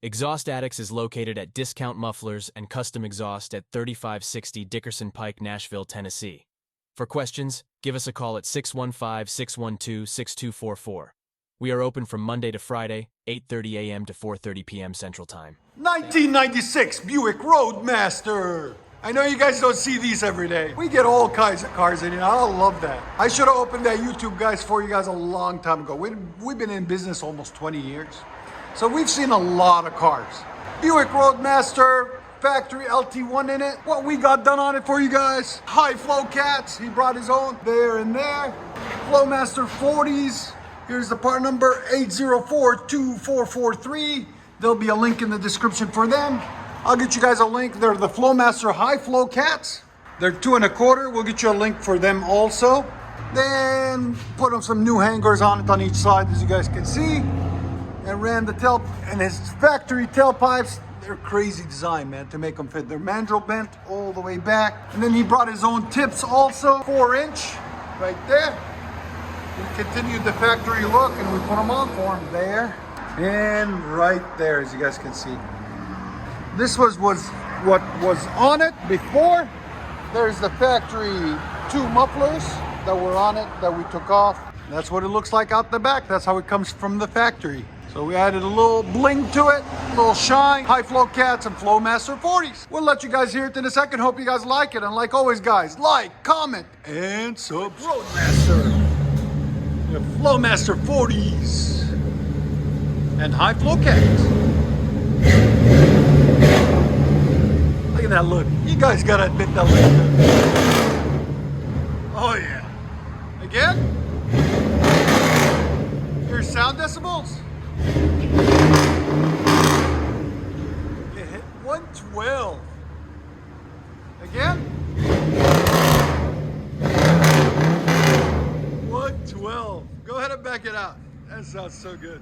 Exhaust Addicts is located at Discount Mufflers and Custom Exhaust at 3560 Dickerson Pike, Nashville, Tennessee. For questions, give us a call at 615-612-6244. We are open from Monday to Friday, 8:30 a.m. to 4:30 p.m. Central Time. 1996 Buick Roadmaster. I know you guys don't see these every day. We get all kinds of cars in here. I love that. I should have opened that YouTube, guys, for you guys a long time ago. We've been in business almost 20 years. So we've seen a lot of cars. Buick Roadmaster, factory LT1 in it. What we got done on it for you guys. High flow cats. He brought his own there and there. FLOWMASTER 40s. Here's the part number 8042443. There'll be a link in the description for them. I'll get you guys a link. They're the FLOWMASTER high flow cats. They're 2 1/4. We'll get you a link for them also. Then put on some new hangers on it on each side, as you guys can see. And ran the and his factory tailpipes. They're crazy design, man, to make them fit. They're mandrel bent all the way back. And then he brought his own tips also, 4-inch right there. We continued the factory look and we put them on for him there and right there, as you guys can see. This was what was on it before. There's the factory 2 mufflers that were on it that we took off. That's what it looks like out the back. That's how it comes from the factory. So we added a little bling to it, a little shine, high flow cats and FLOWMASTER 40s. We'll let you guys hear it in a second. Hope you guys like it. And like always, guys, like, comment, and subscribe. Roadmaster. We have FLOWMASTer 40s and high flow cats. Look at that look. You guys gotta admit that look. Oh yeah. Again? Here's sound decibels. It hit 112. Again? 112. Go ahead and back it out. That sounds so good.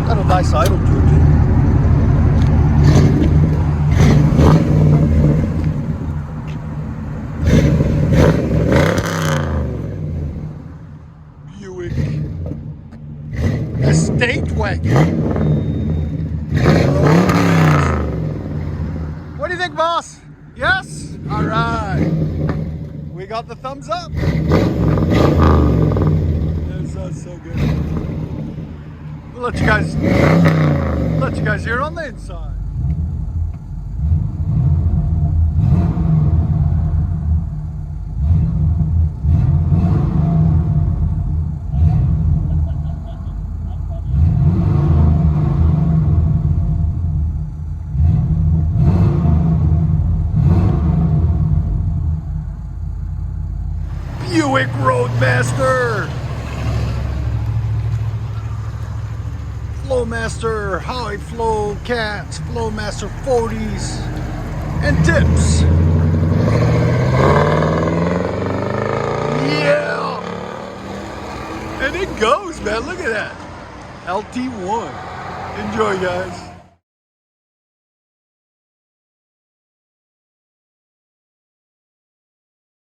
Got a nice idle to it, too. Buick Estate Wagon. What do you think, boss? Yes? All right. We got the thumbs up. That sounds so good. We'll let you guys hear it on the inside. Buick Roadmaster, FLOWMASTER high flow cats, FLOWMASTER 40s, and tips. Yeah! And it goes, man. Look at that. LT1. Enjoy, guys.